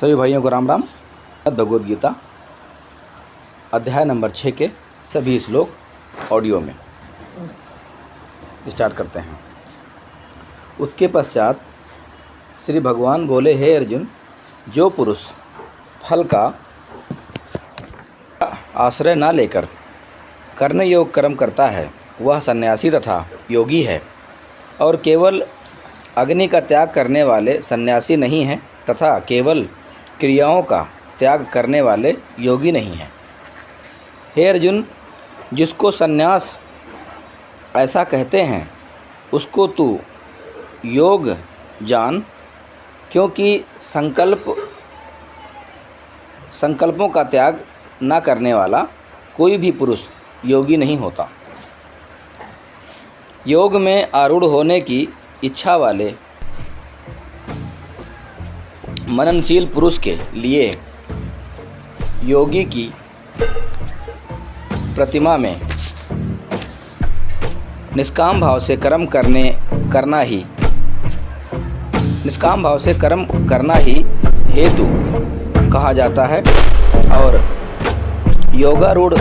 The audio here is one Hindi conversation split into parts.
सभी भाइयों को राम राम। भगवद गीता अध्याय नंबर 6 के सभी श्लोक ऑडियो में स्टार्ट करते हैं। उसके पश्चात श्री भगवान बोले, हे अर्जुन, जो पुरुष फल का आश्रय न लेकर कर्म योग कर्म करता है वह सन्यासी तथा योगी है, और केवल अग्नि का त्याग करने वाले सन्यासी नहीं हैं तथा केवल क्रियाओं का त्याग करने वाले योगी नहीं हैं। हे अर्जुन, जिसको सन्यास ऐसा कहते हैं उसको तू योग जान, क्योंकि संकल्पों का त्याग न करने वाला कोई भी पुरुष योगी नहीं होता। योग में आरूढ़ होने की इच्छा वाले मननशील पुरुष के लिए योगी की प्रतिमा में निष्काम भाव से कर्म करना ही हेतु कहा जाता है, और योगारूढ़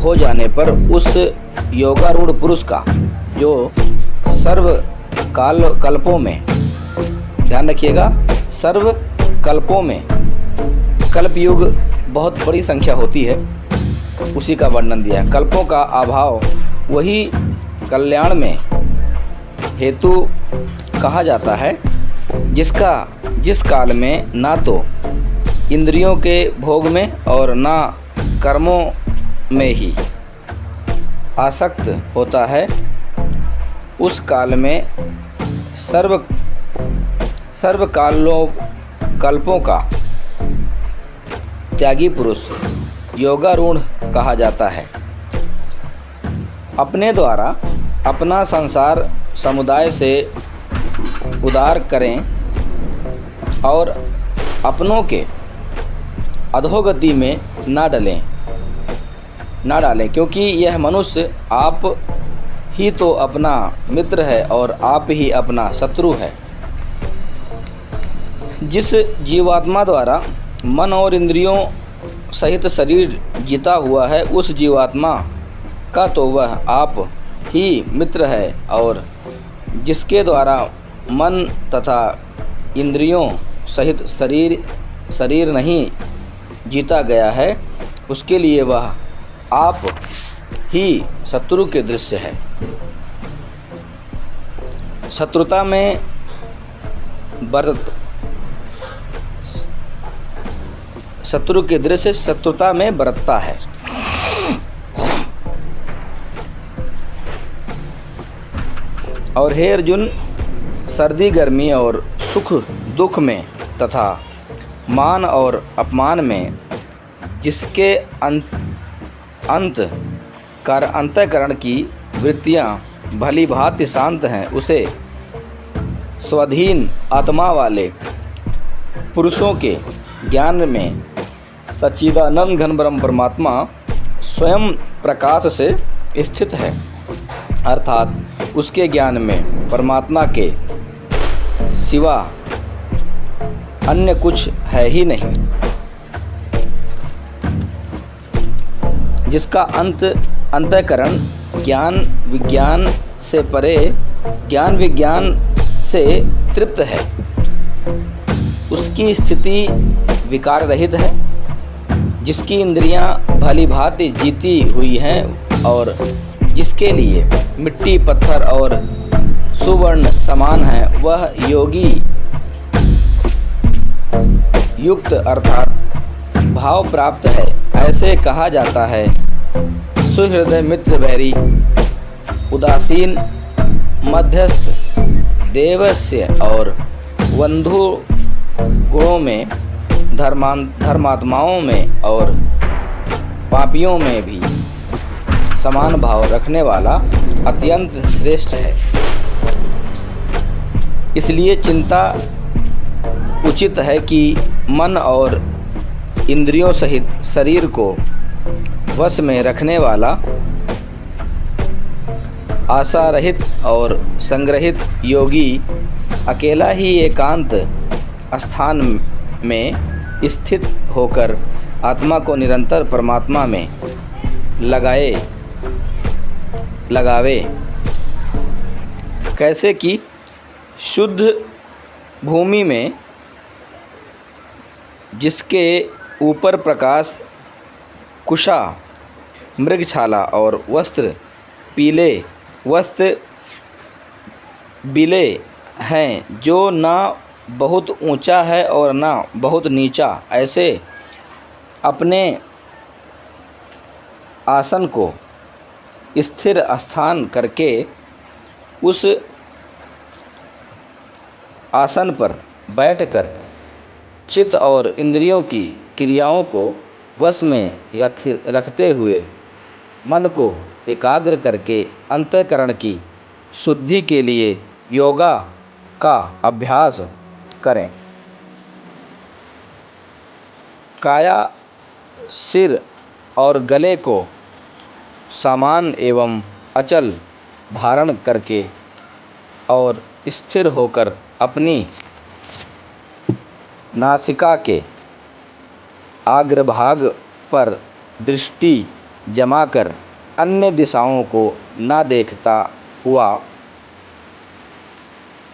हो जाने पर उस योगारूढ़ पुरुष का जो सर्व कल्पों में, ध्यान रखिएगा, सर्व कल्पों में, कल्पयुग बहुत बड़ी संख्या होती है, उसी का वर्णन दिया है। कल्पों का अभाव वही कल्याण में हेतु कहा जाता है, जिस काल में ना तो इंद्रियों के भोग में और ना कर्मों में ही आसक्त होता है। उस काल में कल्पों का त्यागी पुरुष योगारूढ़ कहा जाता है। अपने द्वारा अपना संसार समुदाय से उद्धार करें और अपनों के अधोगति में ना डालें, क्योंकि यह मनुष्य आप ही तो अपना मित्र है और आप ही अपना शत्रु है। जिस जीवात्मा द्वारा मन और इंद्रियों सहित शरीर जीता हुआ है, उस जीवात्मा का तो वह आप ही मित्र है, और जिसके द्वारा मन तथा इंद्रियों सहित शरीर नहीं जीता गया है, उसके लिए वह आप ही शत्रु के दृश्य है। शत्रुता में बरतता है। और हे अर्जुन, सर्दी गर्मी और सुख दुख में तथा मान और अपमान में जिसके अंतःकरण की वृत्तियाँ भली भांति शांत हैं, उसे स्वाधीन आत्मा वाले पुरुषों के ज्ञान में सच्चिदानंद घन ब्रह्म परमात्मा स्वयं प्रकाश से स्थित है, अर्थात उसके ज्ञान में परमात्मा के सिवा अन्य कुछ है ही नहीं, जिसका अंतःकरण ज्ञान विज्ञान से परे, ज्ञान विज्ञान से तृप्त है, उसकी स्थिति विकार रहित है, जिसकी इंद्रियां भली भांति जीती हुई हैं और जिसके लिए मिट्टी पत्थर और सुवर्ण समान है, वह योगी युक्त अर्थात भाव प्राप्त है। ऐसे कहा जाता है, सुहृदय मित्र बैरी उदासीन मध्यस्थ देवस्य और बंधु गुणों में, धर्मात्माओं में और पापियों में भी समान भाव रखने वाला अत्यंत श्रेष्ठ है। इसलिए चिंता उचित है कि मन और इंद्रियों सहित शरीर को वश में रखने वाला आशा रहित और संग्रहित योगी अकेला ही एकांत स्थान में स्थित होकर आत्मा को निरंतर परमात्मा में लगावे। कैसे कि शुद्ध भूमि में जिसके ऊपर प्रकाश, कुशा, मृगछाला और वस्त्र बिले हैं, जो ना बहुत ऊंचा है और ना बहुत नीचा, ऐसे अपने आसन को स्थिर स्थान करके उस आसन पर बैठकर चित्त और इंद्रियों की क्रियाओं को वश में रखते हुए मन को एकाग्र करके अंतःकरण की शुद्धि के लिए योगा का अभ्यास करें। काया, सिर और गले को समान एवं अचल धारण करके और स्थिर होकर अपनी नासिका के अग्रभाग पर दृष्टि जमाकर अन्य दिशाओं को न देखता हुआ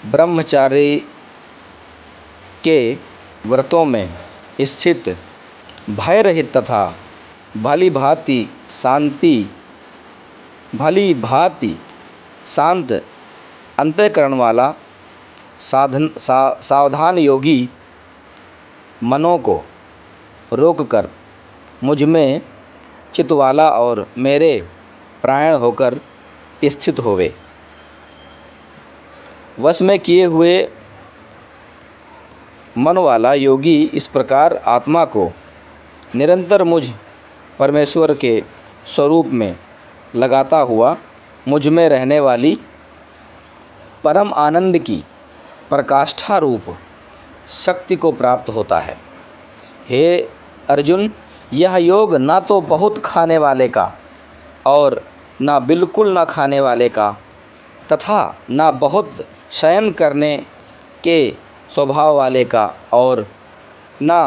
ब्रह्मचारी के व्रतों में स्थित, भय रहित तथा भली भांति शांत अंतःकरण वाला सावधान योगी मनों को रोककर मुझ में चितवाला और मेरे प्राण होकर स्थित होवे। वश में किए हुए मन वाला योगी इस प्रकार आत्मा को निरंतर मुझ परमेश्वर के स्वरूप में लगाता हुआ मुझ में रहने वाली परम आनंद की प्रकाष्ठा रूप शक्ति को प्राप्त होता है। हे अर्जुन, यह योग ना तो बहुत खाने वाले का और ना बिल्कुल ना खाने वाले का तथा ना बहुत शयन करने के स्वभाव वाले का और ना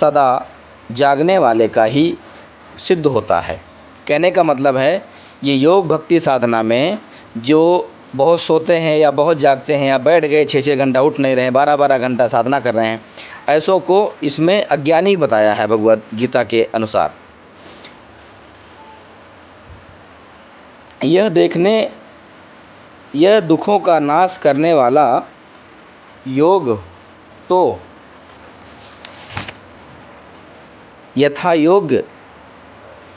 सदा जागने वाले का ही सिद्ध होता है। कहने का मतलब है, ये योग भक्ति साधना में जो बहुत सोते हैं या बहुत जागते हैं या बैठ गए 6-6 घंटा उठ नहीं रहे हैं, 12-12 घंटा साधना कर रहे हैं, ऐसों को इसमें अज्ञानी बताया है भगवद गीता के अनुसार। यह दुखों का नाश करने वाला योग तो यथा योग्य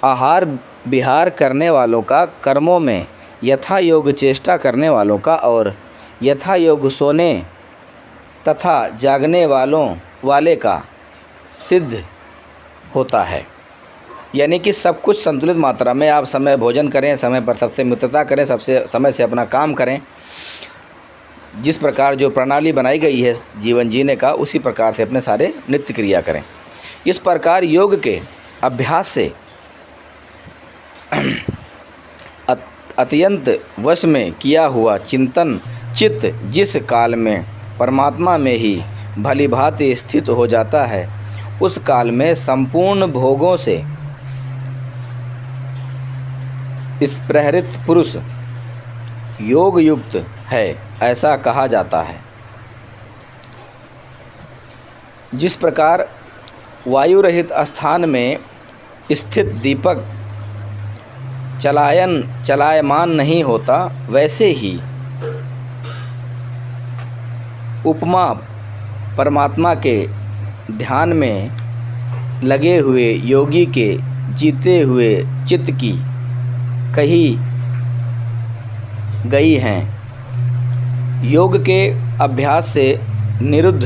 आहार विहार करने वालों का, कर्मों में यथा योग चेष्टा करने वालों का और यथा योग सोने तथा जागने वाले का सिद्ध होता है। यानी कि सब कुछ संतुलित मात्रा में आप समय भोजन करें, समय पर सबसे मित्रता करें, सबसे समय से अपना काम करें। जिस प्रकार जो प्रणाली बनाई गई है जीवन जीने का, उसी प्रकार से अपने सारे नित्य क्रिया करें। इस प्रकार योग के अभ्यास से अत्यंत वश में किया हुआ चित्त जिस काल में परमात्मा में ही भली भांति स्थित हो जाता है, उस काल में संपूर्ण भोगों से स्पृहरित पुरुष योग युक्त है, ऐसा कहा जाता है। जिस प्रकार वायु रहित स्थान में स्थित दीपक चलायमान नहीं होता, वैसे ही उपमा परमात्मा के ध्यान में लगे हुए योगी के जीते हुए चित्त की कही गई हैं। योग के अभ्यास से निरुद्ध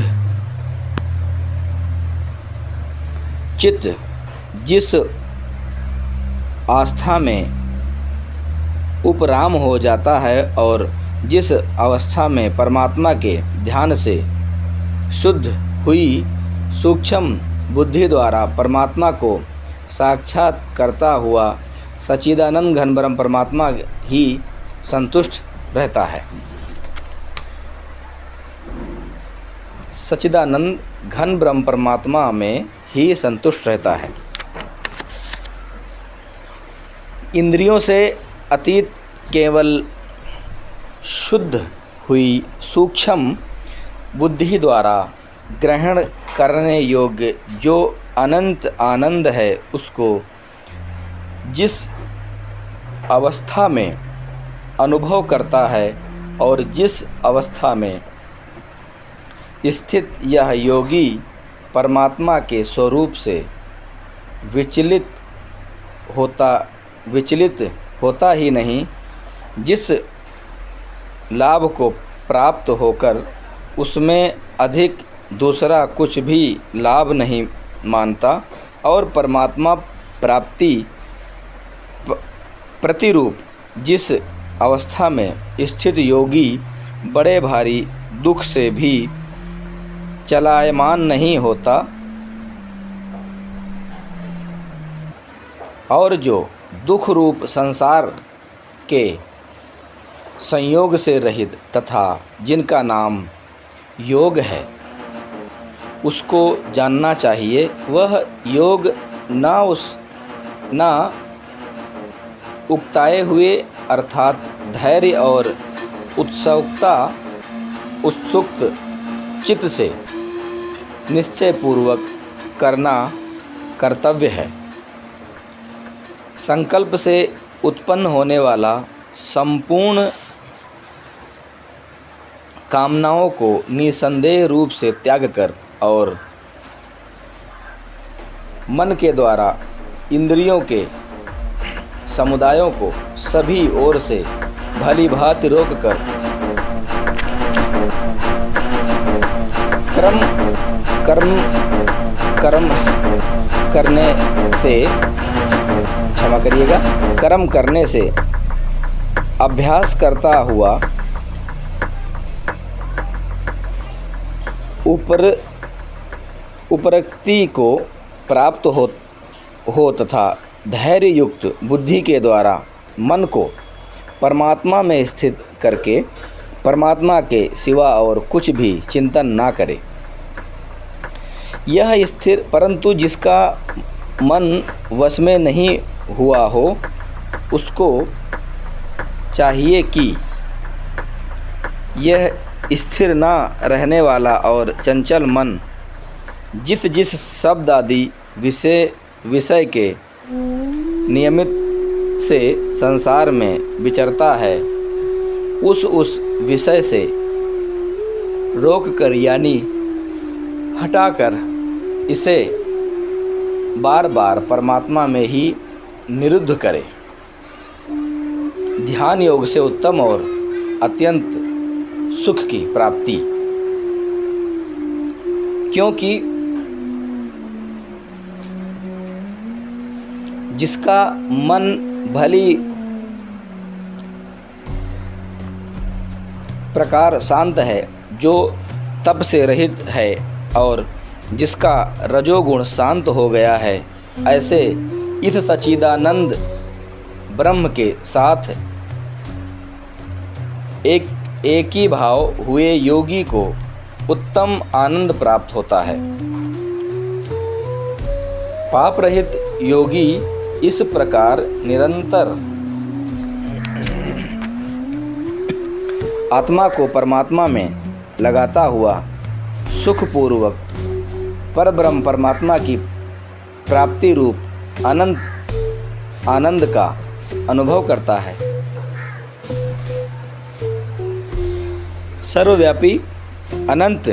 चित्त जिस आस्था में उपराम हो जाता है और जिस अवस्था में परमात्मा के ध्यान से शुद्ध हुई सूक्ष्म बुद्धि द्वारा परमात्मा को साक्षात करता हुआ सच्चिदानंद घन ब्रह्म परमात्मा ही संतुष्ट रहता है। सच्चिदानंद घन ब्रह्म परमात्मा में ही संतुष्ट रहता है। इंद्रियों से अतीत केवल शुद्ध हुई सूक्ष्म बुद्धि द्वारा ग्रहण करने योग्य जो अनंत आनंद है, उसको जिस अवस्था में अनुभव करता है और जिस अवस्था में स्थित यह योगी परमात्मा के स्वरूप से विचलित होता ही नहीं, जिस लाभ को प्राप्त होकर उसमें अधिक दूसरा कुछ भी लाभ नहीं मानता और परमात्मा प्राप्ति प्रतिरूप जिस अवस्था में स्थित योगी बड़े भारी दुख से भी चलायमान नहीं होता और जो दुख रूप संसार के संयोग से रहित तथा जिनका नाम योग है, उसको जानना चाहिए। वह योग ना उकताए हुए अर्थात धैर्य और उत्सुक चित्त से निश्चय पूर्वक करना कर्तव्य है। संकल्प से उत्पन्न होने वाला संपूर्ण कामनाओं को निसंदेह रूप से त्याग कर और मन के द्वारा इंद्रियों के समुदायों को सभी ओर से भली भांति रोक कर कर्म करने से अभ्यास करता हुआ उपरक्ति को प्राप्त हो तथा धैर्य युक्त बुद्धि के द्वारा मन को परमात्मा में स्थित करके परमात्मा के सिवा और कुछ भी चिंतन ना करे। यह स्थिर परंतु जिसका मन वश में नहीं हुआ हो, उसको चाहिए कि यह स्थिर ना रहने वाला और चंचल मन जिस शब्द आदि विषय के नियमित से संसार में विचरता है, उस विषय से रोककर यानी हटाकर इसे बार बार परमात्मा में ही निरुद्ध करे। ध्यान योग से उत्तम और अत्यंत सुख की प्राप्ति, क्योंकि जिसका मन भली प्रकार शांत है, जो तप से रहित है और जिसका रजोगुण शांत हो गया है, ऐसे इस सच्चिदानंद ब्रह्म के साथ एक ही भाव हुए योगी को उत्तम आनंद प्राप्त होता है। पाप रहित योगी इस प्रकार निरंतर आत्मा को परमात्मा में लगाता हुआ सुखपूर्वक परब्रह्म परमात्मा की प्राप्ति रूप अनंत आनंद का अनुभव करता है। सर्वव्यापी अनंत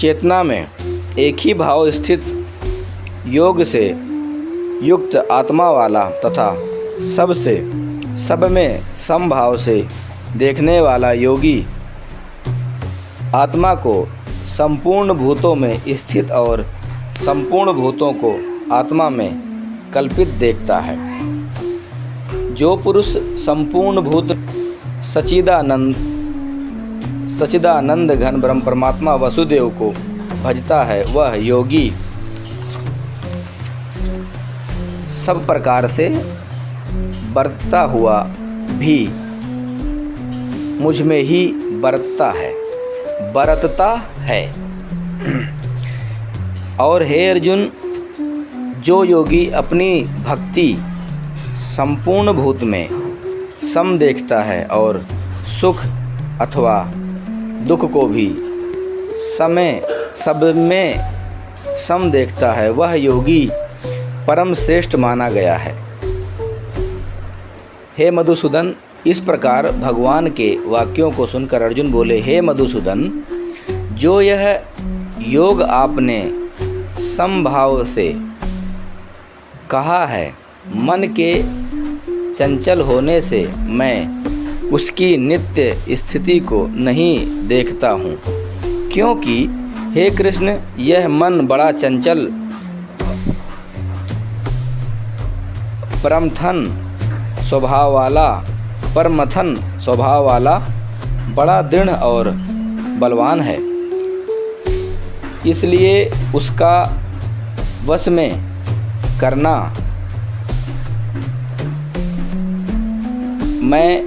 चेतना में एक ही भाव स्थित योग से युक्त आत्मा वाला तथा सब में समभाव से देखने वाला योगी आत्मा को संपूर्ण भूतों में स्थित और संपूर्ण भूतों को आत्मा में कल्पित देखता है। जो पुरुष संपूर्ण भूत सच्चिदानंद घन ब्रह्म परमात्मा वसुदेव को भजता है, वह योगी सब प्रकार से बरतता हुआ भी मुझ में ही बरतता है। और हे अर्जुन, जो योगी अपनी भक्ति संपूर्ण भूत में सम देखता है और सुख अथवा दुख को भी सब में सम देखता है, वह योगी परम श्रेष्ठ माना गया है। हे मधुसूदन, इस प्रकार भगवान के वाक्यों को सुनकर अर्जुन बोले, हे मधुसूदन, जो यह योग आपने समभाव से कहा है, मन के चंचल होने से मैं उसकी नित्य स्थिति को नहीं देखता हूँ, क्योंकि हे कृष्ण, यह मन बड़ा चंचल परमथन स्वभाव वाला बड़ा दृढ़ और बलवान है। इसलिए उसका वश में करना मैं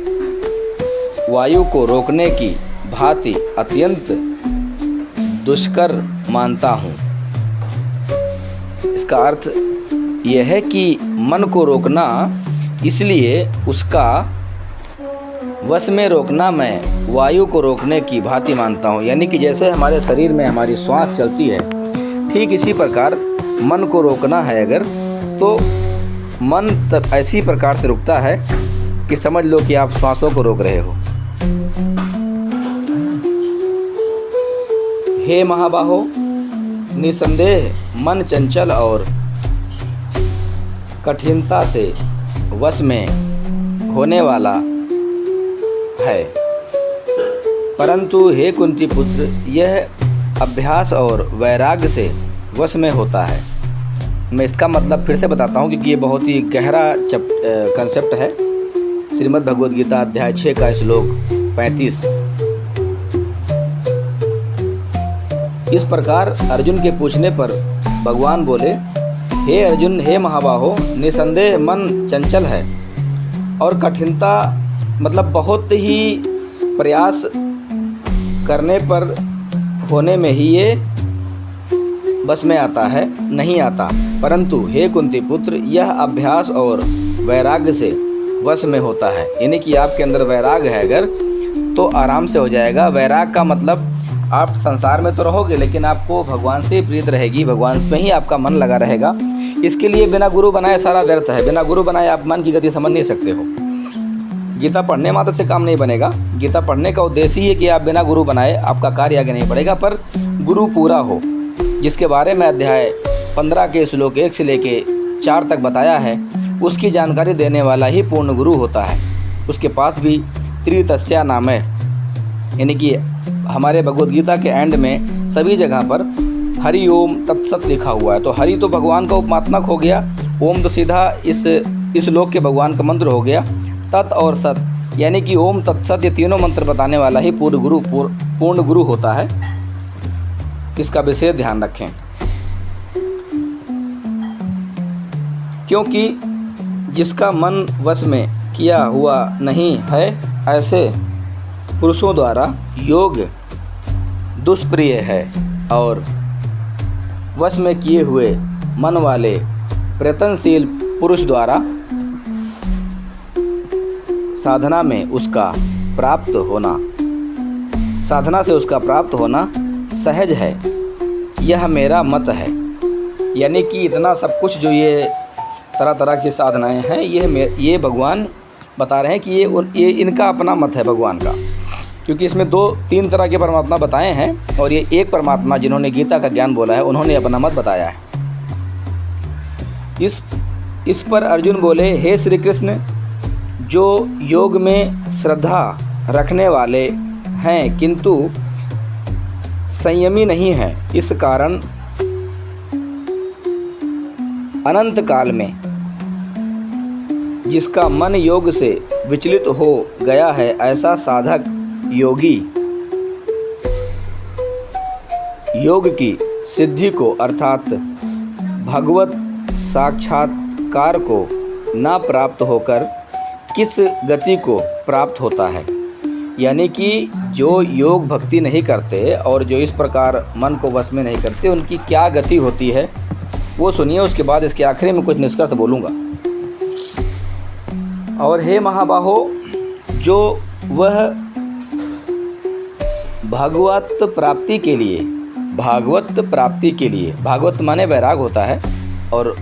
वायु को रोकने की भांति अत्यंत दुष्कर मानता हूँ। इसका अर्थ यह है कि मन को रोकना, इसलिए उसका वश में रोकना मैं वायु को रोकने की भांति मानता हूँ। यानी कि जैसे हमारे शरीर में हमारी श्वास चलती है, ठीक इसी प्रकार मन को रोकना है अगर, तो मन तब ऐसी प्रकार से रुकता है कि समझ लो कि आप श्वासों को रोक रहे हो। हे महाबाहो, निसंदेह मन चंचल और कठिनता से वश में होने वाला है, परंतु हे कुंती पुत्र, यह अभ्यास और वैराग्य से वश में होता है। मैं इसका मतलब फिर से बताता हूँ, क्योंकि ये बहुत ही गहरा कंसेप्ट है। श्रीमद् भगवद गीता अध्याय 6 का श्लोक 35। इस प्रकार अर्जुन के पूछने पर भगवान बोले, हे अर्जुन, हे महाबाहो, निसंदेह मन चंचल है और कठिनता मतलब बहुत ही प्रयास करने पर होने में ही ये बस में आता है, नहीं आता, परंतु हे कुंती पुत्र, यह अभ्यास और वैराग्य से वश में होता है। यानी कि आपके अंदर वैराग्य है अगर, तो आराम से हो जाएगा। वैराग का मतलब आप संसार में तो रहोगे, लेकिन आपको भगवान से प्रीत रहेगी, भगवान में ही आपका मन लगा रहेगा। इसके लिए बिना गुरु बनाए सारा व्यर्थ है। बिना गुरु बनाए आप मन की गति समझ नहीं सकते हो। गीता पढ़ने मात्र से काम नहीं बनेगा। गीता पढ़ने का उद्देश्य ही है कि आप बिना गुरु बनाए आपका कार्य आगे नहीं बढ़ेगा, पर गुरु पूरा हो, जिसके बारे में अध्याय 15 के श्लोक 1 से लेके 4 तक बताया है। उसकी जानकारी देने वाला ही पूर्ण गुरु होता है। उसके पास भी त्रितस्या नाम है। यानी कि हमारे भगवद गीता के एंड में सभी जगह पर हरि ओम तत्सत लिखा हुआ है। तो हरि तो भगवान का उपमात्मक हो गया, ओम तो सीधा इस लोक के भगवान का मंत्र हो गया। तत् और सत यानी कि ओम तत्सत, ये तीनों मंत्र बताने वाला ही पूर्ण गुरु होता है। इसका विशेष ध्यान रखें, क्योंकि जिसका मन वश में किया हुआ नहीं है, ऐसे पुरुषों द्वारा योग दुष्प्रिय है, और वश में किए हुए मन वाले प्रयत्नशील पुरुष द्वारा साधना से उसका प्राप्त होना सहज है। यह मेरा मत है। यानी कि इतना सब कुछ जो ये तरह तरह की साधनाएं हैं, ये भगवान बता रहे हैं कि ये इनका अपना मत है भगवान का, क्योंकि इसमें 2-3 तरह के परमात्मा बताए हैं, और ये एक परमात्मा जिन्होंने गीता का ज्ञान बोला है, उन्होंने अपना मत बताया है। इस पर अर्जुन बोले, हे श्री कृष्ण, जो योग में श्रद्धा रखने वाले हैं किंतु संयमी नहीं हैं, इस कारण अनंत काल में जिसका मन योग से विचलित हो गया है, ऐसा साधक योगी योग की सिद्धि को अर्थात भगवत साक्षात्कार को न प्राप्त होकर किस गति को प्राप्त होता है। यानी कि जो योग भक्ति नहीं करते और जो इस प्रकार मन को वश में नहीं करते, उनकी क्या गति होती है वो सुनिए। उसके बाद इसके आखिरी में कुछ निष्कर्ष बोलूँगा। और हे महाबाहो, जो वह भागवत प्राप्ति के लिए, भागवत माने वैराग होता है, और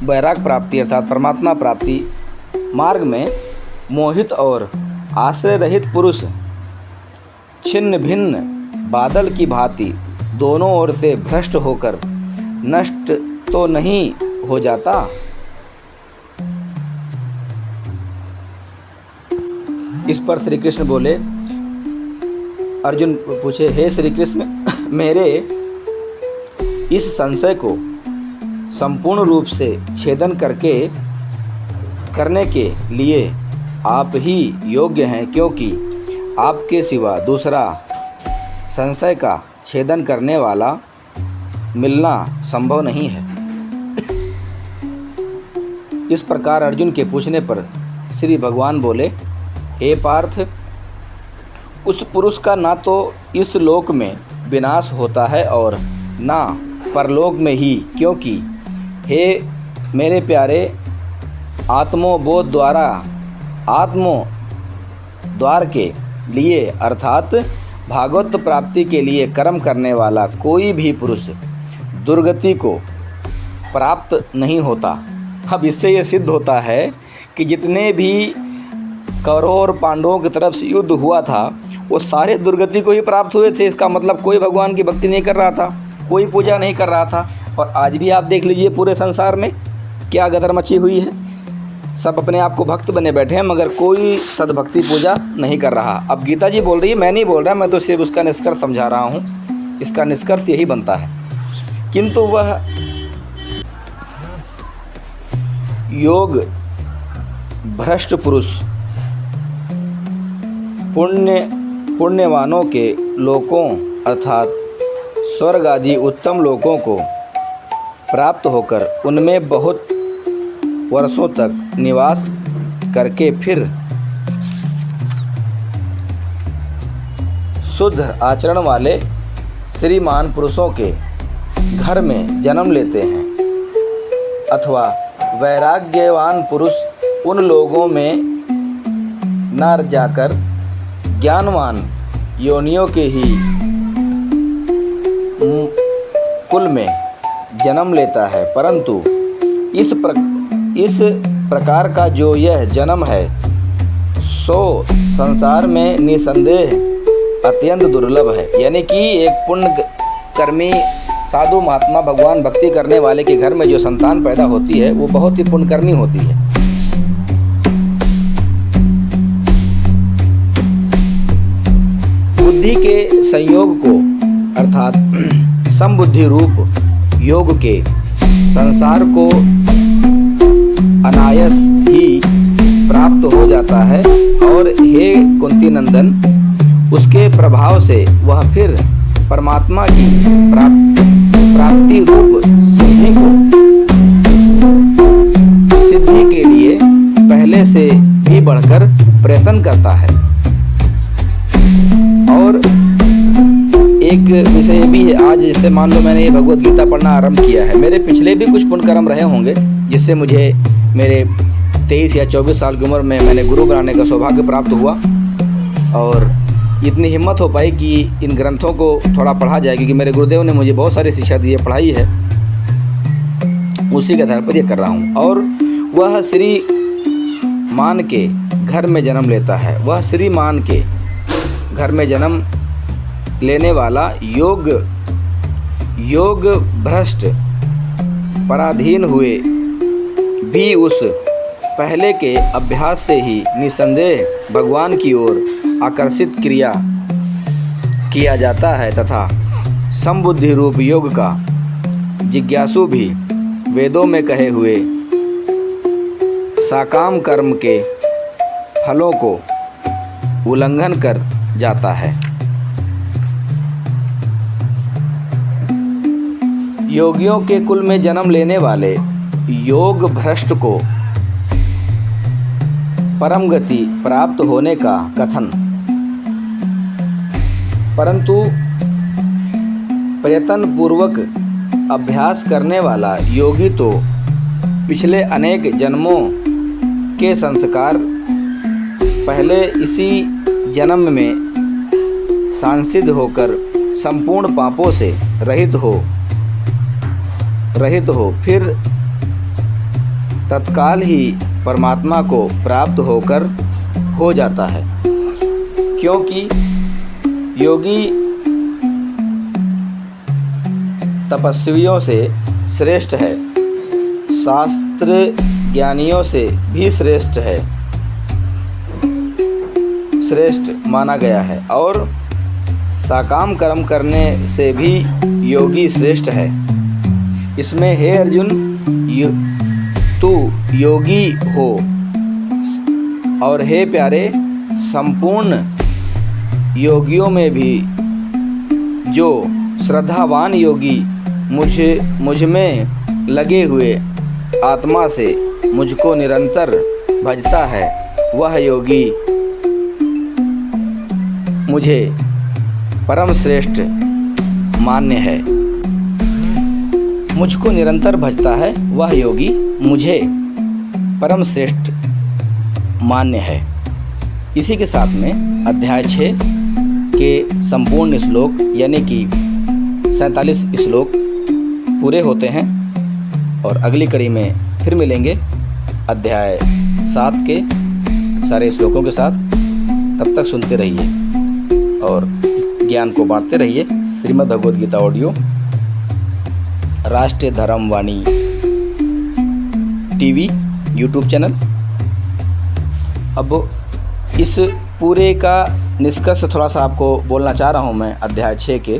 वैराग प्राप्ति अर्थात परमात्मा प्राप्ति मार्ग में मोहित और आश्रय रहित पुरुष छिन्न भिन्न बादल की भांति दोनों ओर से भ्रष्ट होकर नष्ट तो नहीं हो जाता। इस पर श्री कृष्ण बोले, अर्जुन पूछे, हे श्री कृष्ण, मेरे इस संशय को संपूर्ण रूप से छेदन करने के लिए आप ही योग्य हैं, क्योंकि आपके सिवा दूसरा संशय का छेदन करने वाला मिलना संभव नहीं है। इस प्रकार अर्जुन के पूछने पर श्री भगवान बोले, हे पार्थ, उस पुरुष का ना तो इस लोक में विनाश होता है और ना परलोक में ही, क्योंकि हे मेरे प्यारे, आत्मोबोध द्वार के लिए अर्थात भागवत प्राप्ति के लिए कर्म करने वाला कोई भी पुरुष दुर्गति को प्राप्त नहीं होता। अब इससे ये सिद्ध होता है कि जितने भी कौरवों और पांडवों की तरफ से युद्ध हुआ था वो सारे दुर्गति को ही प्राप्त हुए थे। इसका मतलब कोई भगवान की भक्ति नहीं कर रहा था, कोई पूजा नहीं कर रहा था। और आज भी आप देख लीजिए पूरे संसार में क्या गदर मची हुई है। सब अपने आप को भक्त बने बैठे हैं, मगर कोई सद्भक्ति पूजा नहीं कर रहा। अब गीता जी बोल रही है, मैं नहीं बोल रहा, मैं तो सिर्फ उसका निष्कर्ष समझा रहा हूँ। इसका निष्कर्ष यही बनता है। किंतु वह योग भ्रष्ट पुरुष पुण्यवानों के लोकों अर्थात स्वर्ग आदि उत्तम लोकों को प्राप्त होकर उनमें बहुत वर्षों तक निवास करके फिर शुद्ध आचरण वाले श्रीमान पुरुषों के घर में जन्म लेते हैं, अथवा वैराग्यवान पुरुष उन लोगों में न जाकर ज्ञानवान योनियों के ही कुल में जन्म लेता है। परंतु इस प्रकार का जो यह जन्म है सो संसार में निसंदेह अत्यंत दुर्लभ है। यानी कि एक पुण्य कर्मी साधु महात्मा भगवान भक्ति करने वाले के घर में जो संतान पैदा होती है वो बहुत ही पुण्यकर्मी होती है। बुद्धि के संयोग को अर्थात समबुद्धि रूप योग के संसार को अनायास ही प्राप्त हो जाता है। और हे कुंती नंदन, उसके प्रभाव से वह फिर परमात्मा की प्राप्ति रूप सिद्धि के लिए पहले से भी बढ़कर प्रयत्न करता है। और एक विषय भी है, आज जैसे मान लो मैंने ये भगवत गीता पढ़ना आरंभ किया है, मेरे पिछले भी कुछ पुण्य कर्म रहे होंगे जिससे मुझे मेरे 23 या 24 साल की उम्र में मैंने गुरु बनाने का सौभाग्य प्राप्त हुआ और इतनी हिम्मत हो पाई कि इन ग्रंथों को थोड़ा पढ़ा जाए, क्योंकि मेरे गुरुदेव ने मुझे बहुत सारी शिक्षा दी है, पढ़ाई है, उसी के आधार पर ये कर रहा हूँ। और वह श्री मान के घर में जन्म लेता है। वह श्री मान के घर में जन्म लेने वाला योग भ्रष्ट पराधीन हुए भी उस पहले के अभ्यास से ही निसंदेह भगवान की ओर आकर्षित किया जाता है, तथा समबुद्धि रूप योग का जिज्ञासु भी वेदों में कहे हुए साकाम कर्म के फलों को उल्लंघन कर जाता है। योगियों के कुल में जन्म लेने वाले योग भ्रष्ट को परम गति प्राप्त होने का कथन। परंतु प्रयत्न पूर्वक अभ्यास करने वाला योगी तो पिछले अनेक जन्मों के संस्कार पहले इसी जन्म में सांसिद्ध होकर संपूर्ण पापों से रहित हो फिर तत्काल ही परमात्मा को प्राप्त होकर हो जाता है, क्योंकि योगी तपस्वियों से श्रेष्ठ है, शास्त्र ज्ञानियों से भी श्रेष्ठ माना गया है और साकाम कर्म करने से भी योगी श्रेष्ठ है। इसमें हे अर्जुन, तू योगी हो और हे प्यारे, संपूर्ण योगियों में भी जो श्रद्धावान योगी मुझ में लगे हुए आत्मा से मुझको निरंतर भजता है, वह योगी मुझे परम श्रेष्ठ मान्य है। मुझको निरंतर भजता है वह योगी मुझे परम श्रेष्ठ मान्य है। इसी के साथ में अध्याय 6 के संपूर्ण श्लोक यानी कि 47 श्लोक पूरे होते हैं और अगली कड़ी में फिर मिलेंगे अध्याय 7 के सारे श्लोकों के साथ। तब तक सुनते रहिए और ज्ञान को बांटते रहिए। श्रीमद् भगवद गीता ऑडियो राष्ट्रीय धर्म वाणी टीवी यूट्यूब चैनल। अब इस पूरे का निष्कर्ष थोड़ा सा आपको बोलना चाह रहा हूँ मैं अध्याय 6 के,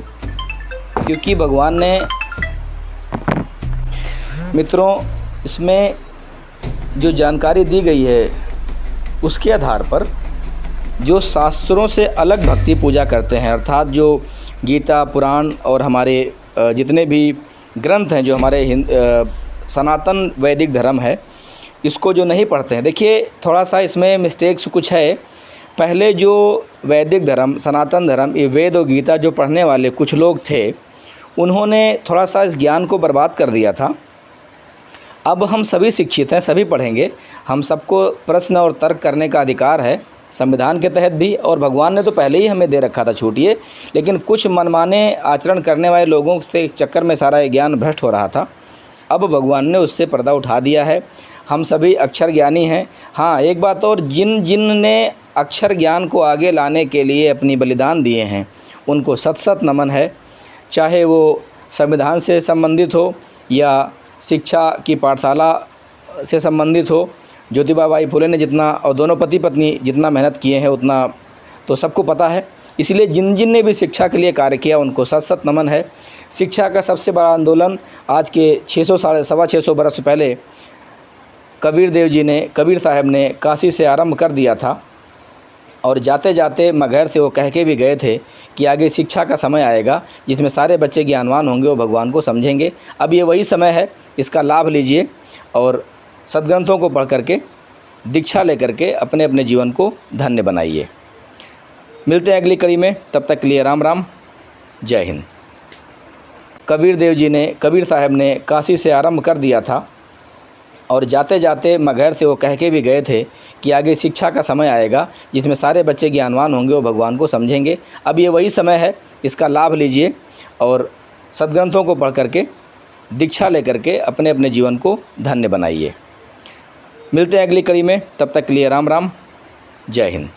क्योंकि भगवान ने मित्रों इसमें जो जानकारी दी गई है उसके आधार पर जो शास्त्रों से अलग भक्ति पूजा करते हैं, अर्थात जो गीता पुराण और हमारे जितने भी ग्रंथ हैं जो हमारे सनातन वैदिक धर्म है, इसको जो नहीं पढ़ते हैं। देखिए थोड़ा सा इसमें मिस्टेक्स कुछ है। पहले जो वैदिक धर्म सनातन धर्म ये वेद और गीता जो पढ़ने वाले कुछ लोग थे, उन्होंने थोड़ा सा इस ज्ञान को बर्बाद कर दिया था। अब हम सभी शिक्षित हैं, सभी पढ़ेंगे, हम सबको प्रश्न और तर्क करने का अधिकार है संविधान के तहत भी, और भगवान ने तो पहले ही हमें दे रखा था छूटिए, लेकिन कुछ मनमाने आचरण करने वाले लोगों से चक्कर में सारा ज्ञान भ्रष्ट हो रहा था। अब भगवान ने उससे पर्दा उठा दिया है। हम सभी अक्षर ज्ञानी हैं। हाँ, एक बात और, जिन ने अक्षर ज्ञान को आगे लाने के लिए अपनी बलिदान दिए हैं उनको सत सत नमन है। चाहे वो संविधान से संबंधित हो या शिक्षा की पाठशाला से संबंधित हो। ज्योतिबा बाई फुले ने जितना और दोनों पति पत्नी जितना मेहनत किए हैं उतना तो सबको पता है। इसलिए जिन ने भी शिक्षा के लिए कार्य किया उनको सत सत नमन है। शिक्षा का सबसे बड़ा आंदोलन आज के 600 बरस पहले कबीर साहब ने काशी से आरंभ कर दिया था, और जाते जाते मगहर से वो कह के भी गए थे कि आगे शिक्षा का समय आएगा जिसमें सारे बच्चे ज्ञानवान होंगे और भगवान को समझेंगे। अब ये वही समय है, इसका लाभ लीजिए और सद्ग्रंथों को पढ़ करके दीक्षा लेकर के अपने अपने जीवन को धन्य बनाइए। मिलते हैं अगली कड़ी में, तब तक के लिए राम राम, जय हिंद। कबीर साहब ने काशी से आरंभ कर दिया था, और जाते जाते मगहर से वो कह के भी गए थे कि आगे शिक्षा का समय आएगा जिसमें सारे बच्चे ज्ञानवान होंगे और भगवान को समझेंगे। अब ये वही समय है, इसका लाभ लीजिए और सद्ग्रंथों को पढ़ करके दीक्षा लेकर के अपने अपने जीवन को धन्य बनाइए। मिलते हैं अगली कड़ी में, तब तक के लिए राम राम, जय हिंद।